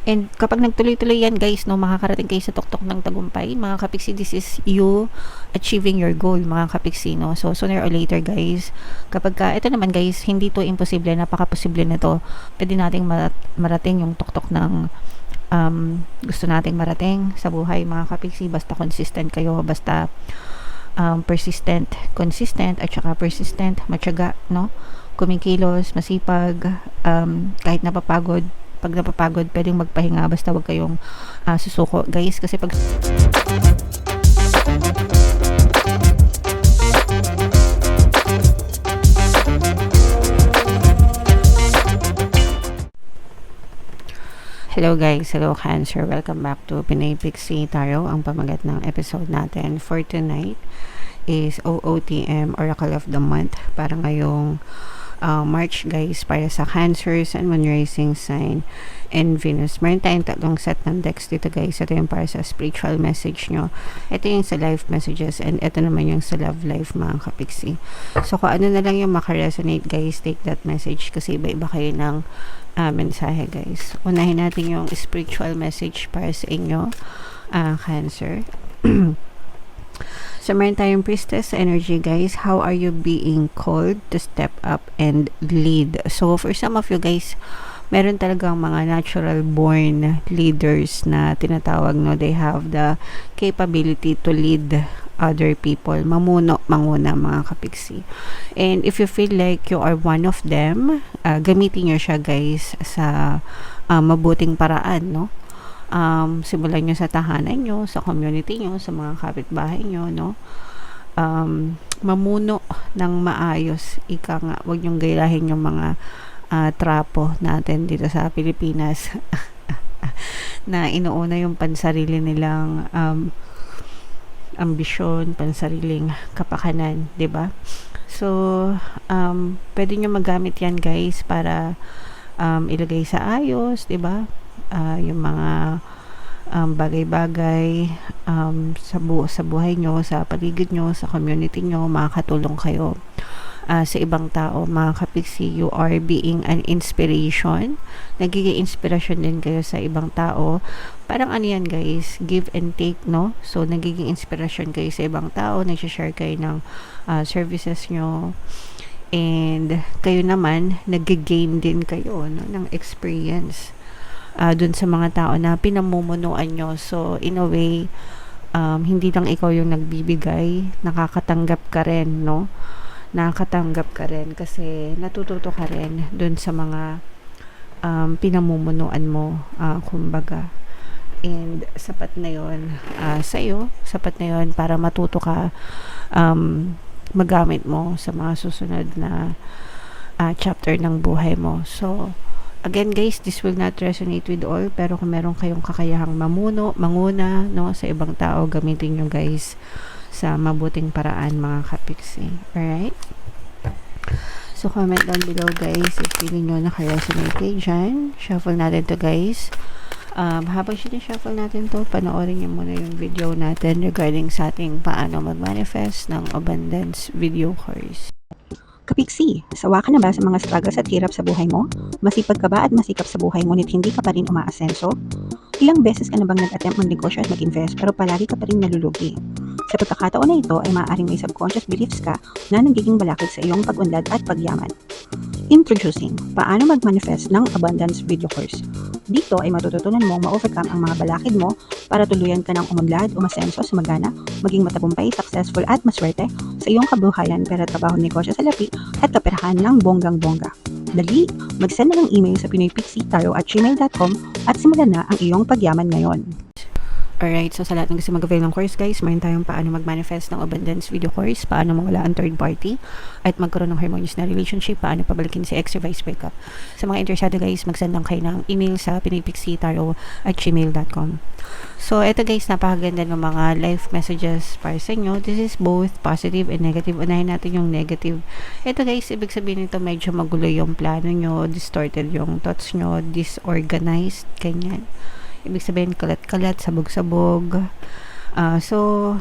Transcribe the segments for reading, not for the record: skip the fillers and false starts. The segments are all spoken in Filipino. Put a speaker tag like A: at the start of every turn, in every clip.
A: And kapag nagtuloy-tuloy yan guys, no, makakarating kayo sa tuktok ng tagumpay. Mga kapiksi, this is you achieving your goal, mga kapiksi, no. So sooner or later guys, kapag ito naman guys, hindi to imposible, napaka-posible na to. Pwede nating marating yung tuktok ng gusto nating marating sa buhay, mga kapiksi, basta consistent kayo, basta persistent, consistent, at saka persistent, matyaga, no, kumikilos, masipag, kahit napapagod. Pag napapagod, pwedeng magpahinga, basta wag kayong susuko guys, kasi pag hello guys, hello Cancer, welcome back to Pinay Pixie Tarot. Ang pamagat ng episode natin for tonight is OOTM, Oracle of the Month, para ngayong March guys, para sa Cancer, Sun, Moon, Rising Sign, and Venus. Meron tayong tatlong set ng decks dito guys. Ito yung para sa spiritual message nyo, ito yung sa life messages, and ito naman yung sa love life, mga kapiksi. So kung ano na lang yung makaresonate guys, take that message, kasi iba-iba kayo ng mensahe guys. Unahin natin yung spiritual message para sa inyo, Cancer. So, meron tayong Priestess energy guys. How are you being called to step up and lead? So, for some of you guys, meron talagang mga natural born leaders na tinatawag, no? They have the capability to lead other people. Mamuno, manguna, mga kapiksi. And if you feel like you are one of them, gamitin nyo siya guys sa mabuting paraan, no? Simulan nyo sa tahanan nyo, sa community nyo, sa mga kapitbahay nyo, no? Mamuno ng maayos, ika nga, huwag nyong gaylahin yung mga trapo natin dito sa Pilipinas na inuuna yung pansarili nilang ambisyon, pansariling kapakanan, 'di ba? So pwede nyo magamit yan guys para ilagay sa ayos, 'di ba? Yung mga bagay-bagay sa buhay nyo, sa paligid nyo, sa community nyo, makakatulong kayo sa ibang tao, mga kapiksi. You are being an inspiration, nagiging inspirasyon din kayo sa ibang tao. Parang ano yan guys, give and take, no? So nagiging inspirasyon kayo sa ibang tao, nag-share kayo ng services nyo, and kayo naman nag-gain din kayo, no, ng experience dun sa mga tao na pinamumunuan nyo. So in a way, hindi lang ikaw yung nagbibigay, nakakatanggap ka rin, no? Nakakatanggap ka rin kasi natututo ka rin dun sa mga pinamumunuan mo, kumbaga. And sapat na yun sa'yo, sapat na yun para matuto ka magamit mo sa mga susunod na chapter ng buhay mo. So again guys, this will not resonate with all, pero kung meron kayong kakayahang manguna, no, sa ibang tao, gamitin nyo guys sa mabuting paraan, mga kapiksi. Alright? So comment down below guys if feeling nyo naka-resonate kayo dyan. Shuffle natin to guys. Habang shuffle natin to, panoorin nyo muna yung video natin regarding sa ating paano mag-manifest ng abundance video course.
B: Kapiksi, sawa ka na ba sa mga struggles at hirap sa buhay mo? Masipag ka ba at masikap sa buhay ngunit hindi ka pa rin umaasenso? Ilang beses ka na bang nag-attempt magnegosyo at mag-invest pero palagi ka pa rin nalulugi? Sa pagkakataon na ito ay maaaring may subconscious beliefs ka na nagiging balakid sa iyong pag-unlad at pagyaman. Introducing, paano mag-manifest ng abundance video course. Dito ay matututunan mong ma-overcome ang mga balakid mo para tuluyan ka ng umunlad, umasenso, sumagana, maging matagumpay, successful at maswerte sa iyong kabuhayan, pera, trabaho, negosyo sa lapi at kaperahan ng bonggang-bongga. Dali, mag-send na ng email sa pinoypixitaro@gmail.com at simulan na ang iyong pagyaman ngayon.
A: Alright, so sa lahat ng gusto mag-avail ng course guys, mayroon tayong paano mag-manifest ng abundance video course, paano mawala ang third party, at magkaroon ng harmonious na relationship, paano pabalikin si ex or vice breakup. Sa mga interesado guys, mag-send lang kayo ng email sa pinoypixitaro@gmail.com. So eto guys, napakaganda ng mga life messages para sa inyo. This is both positive and negative. Unahin natin yung negative. Eto guys, ibig sabihin nito medyo magulo yung plano nyo, distorted yung thoughts nyo, disorganized, ganyan. Ibig sabihin kalat-kalat, sabog-sabog. So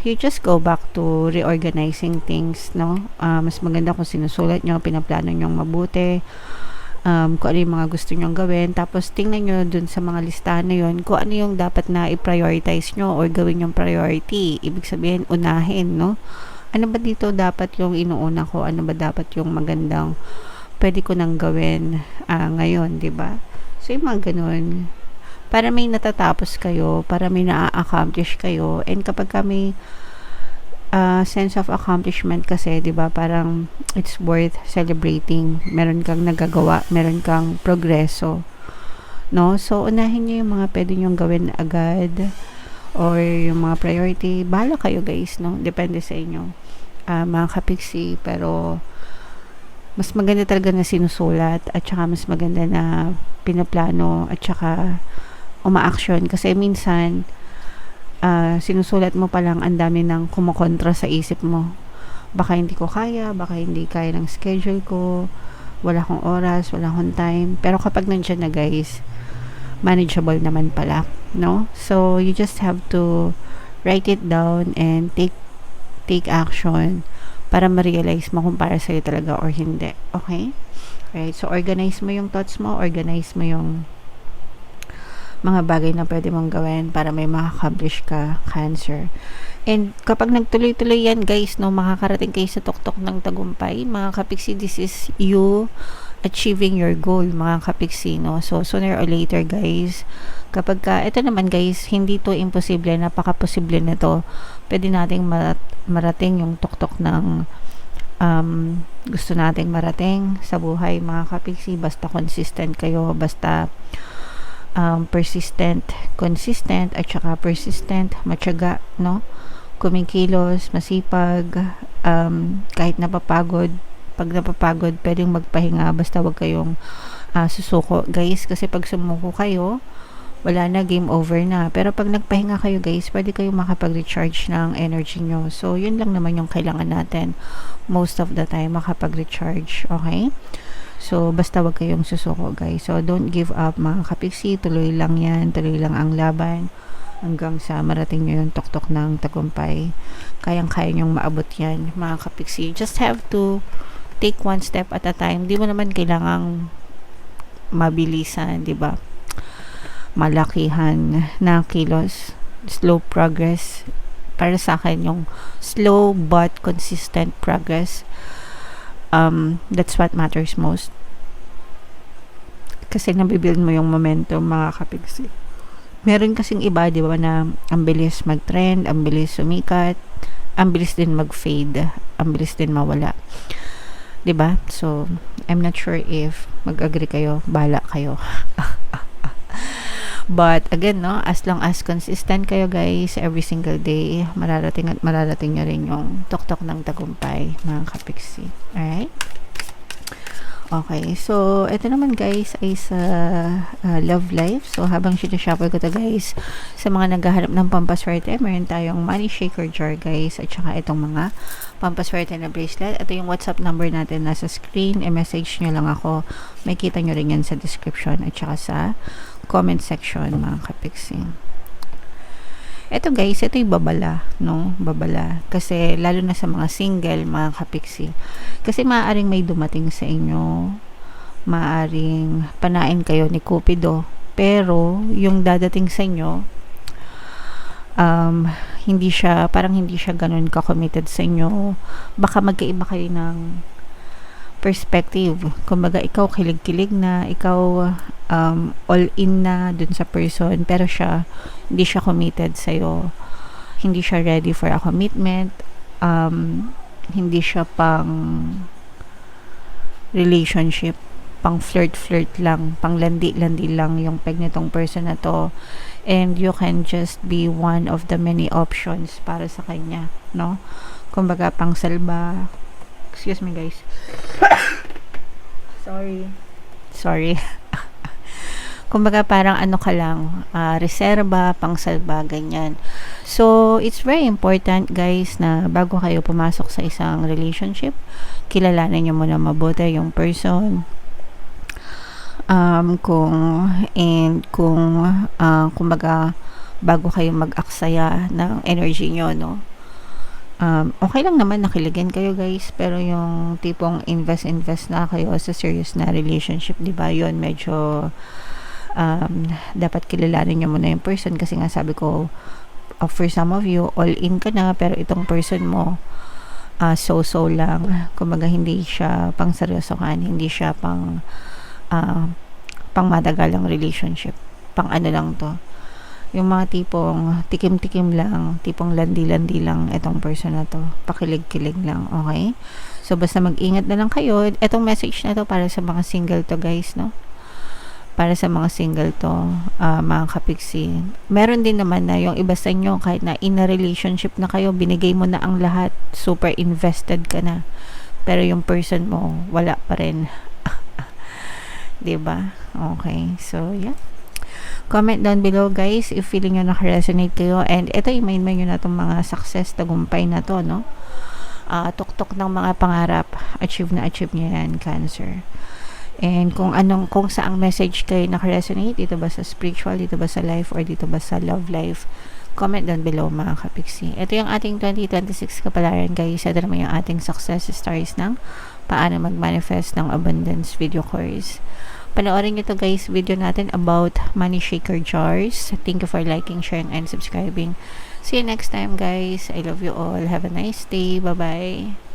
A: you just go back to reorganizing things, no? Mas maganda kung sinusulat nyo, pinaplano nyo mabuti. kung ano yung mga gusto nyong gawin. Tapos, tingnan nyo dun sa mga listahan na yun, kung ano yung dapat na i-prioritize nyo or gawin yung priority. Ibig sabihin, unahin, no? Ano ba dito dapat yung inuuna ko? Ano ba dapat yung magandang pwede ko nang gawin ngayon, di ba? So, yung mga ganun. Para may natatapos kayo, para may na-accomplish kayo, and kapag may sense of accomplishment kasi, 'di ba? Parang it's worth celebrating. Meron kang nagagawa, meron kang progreso, no? So unahin niyo yung mga pwede niyong gawin agad or yung mga priority. Bahala kayo, guys, no? Depende sa inyo. Mga kapiksi, pero mas maganda talaga na sinusulat at saka mas maganda na pinaplano at saka uma-action kasi minsan sinusulat mo pa lang ang dami ng kumokontra sa isip mo. Baka hindi ko kaya, baka hindi kaya ng schedule ko, wala akong oras, wala akong time. Pero kapag nandiyan na, guys, manageable naman pala, no? So you just have to write it down and take action para ma-realize mo kung para sa'yo talaga or hindi. Okay? Right? So organize mo yung thoughts mo, organize mo yung mga bagay na pwede mong gawin para may ma-accomplish ka, Cancer. And kapag nagtuloy-tuloy yan, guys, no, makakarating kayo sa tuktok ng tagumpay. Mga kapiksi, this is you achieving your goal, mga kapiksi, no? So, sooner or later, guys, kapag ito naman, guys, hindi to imposible, napaka-posible na to. Pwede nating marating yung tuktok ng gusto nating marating sa buhay, mga kapiksi. Basta consistent kayo, basta persistent, consistent, at saka persistent, matyaga, no? Kumikilos, masipag, kahit napapagod. Pag napapagod, pwedeng magpahinga, basta wag kayong susuko, guys, kasi pag sumuko kayo, wala na, game over na. Pero pag nagpahinga kayo, guys, pwede kayong makapag-recharge ng energy nyo. So, yun lang naman yung kailangan natin most of the time, makapag-recharge, okay? So, basta wag kayong susuko, guys. So, don't give up, mga kapiksi. Tuloy lang yan. Tuloy lang ang laban hanggang sa marating nyo yung tuktok ng tagumpay. Kayang-kaya nyong maabot yan, mga kapiksi. You just have to take one step at a time. Di mo naman kailangang mabilisan, di ba? Malakihan na kilos. Slow progress. Para sa akin, yung slow but consistent progress. That's what matters most. Kasi nabibuild mo yung momentum, mga kapiksi. Meron kasing iba, di ba, na ang bilis mag-trend, ang bilis sumikat, ang bilis din mag-fade, ang bilis din mawala. Di ba? So, I'm not sure if mag-agree kayo, bahala kayo. But again, no, as long as consistent kayo, guys, every single day, mararating at mararating nyo rin yung tuktok ng tagumpay, mga kapiksi. Alright? Okay, so ito naman, guys, ay sa love life. So habang sinashuffle ko to, guys, sa mga naghahanap ng pampaswerte, meron tayong money shaker jar, guys, at saka itong mga pampaswerte na bracelet. Ito yung WhatsApp number natin nasa screen. I-message nyo lang ako. May kita nyo rin yan sa description at saka sa comment section, mga kapiksi. Ito, guys, ito yung babala, no? Babala. Kasi, lalo na sa mga single, mga kapiksi. Kasi, maaaring may dumating sa inyo. Maaaring panain kayo ni Cupido. Pero, yung dadating sa inyo, parang hindi siya ganun ka-committed sa inyo. Baka magkaiba kayo ng perspective. Kumbaga, ikaw kilig-kilig na, ikaw all in na dun sa person, pero siya, hindi siya committed sa'yo. Hindi siya ready for a commitment. Hindi siya pang relationship, pang flirt-flirt lang, pang landi-landi lang yung peg nitong person na to. And you can just be one of the many options para sa kanya, no? Kumbaga, pang salba. Excuse me, guys. Sorry. Kumbaga, parang ano ka lang, reserba, pangsalba, ganyan. So, it's very important, guys, na bago kayo pumasok sa isang relationship, kilalanin nyo muna mabuti yung person. Kumbaga, bago kayo mag-aksaya ng energy nyo, no? Okay lang naman nakiligin kayo guys, pero yung tipong invest na kayo sa serious na relationship, di ba, yun medyo dapat kilalanin nyo muna yung person, kasi nga sabi ko, for some of you, all in ka na, pero itong person mo, so lang, kumbaga hindi siya pang seryosohan, hindi siya pang matagalang relationship, pang ano lang to, yung mga tipong tikim-tikim lang, tipong landi-landi lang itong person na to, pakilig-kilig lang, okay? So basta mag-ingat na lang kayo. Itong message na to para sa mga single to guys, no? Para sa mga single to, mga kapiksi. Meron din naman na yung iba sa inyo, kahit na in a relationship na kayo, binigay mo na ang lahat, super invested ka na, pero yung person mo wala pa rin. 'Di ba? Okay, so yeah, comment down below guys if feeling nyo naka-resonate kayo, and ito i-main nyo na itong mga success, tagumpay na to, no? Tuktok ng mga pangarap, achieve na achieve nyo yan, Cancer. And kung saang message kayo naka-resonate, dito ba sa spiritual, dito ba sa life, or dito ba sa love life, comment down below mga kapiksi. Ito yung ating 2026 kapalaran guys. Ito naman yung ating success stories ng paano mag-manifest ng abundance video course. Panoorin nyo to guys, video natin about money shaker jars. Thank you for liking, sharing, and subscribing. See you next time guys. I love you all. Have a nice day. Bye bye.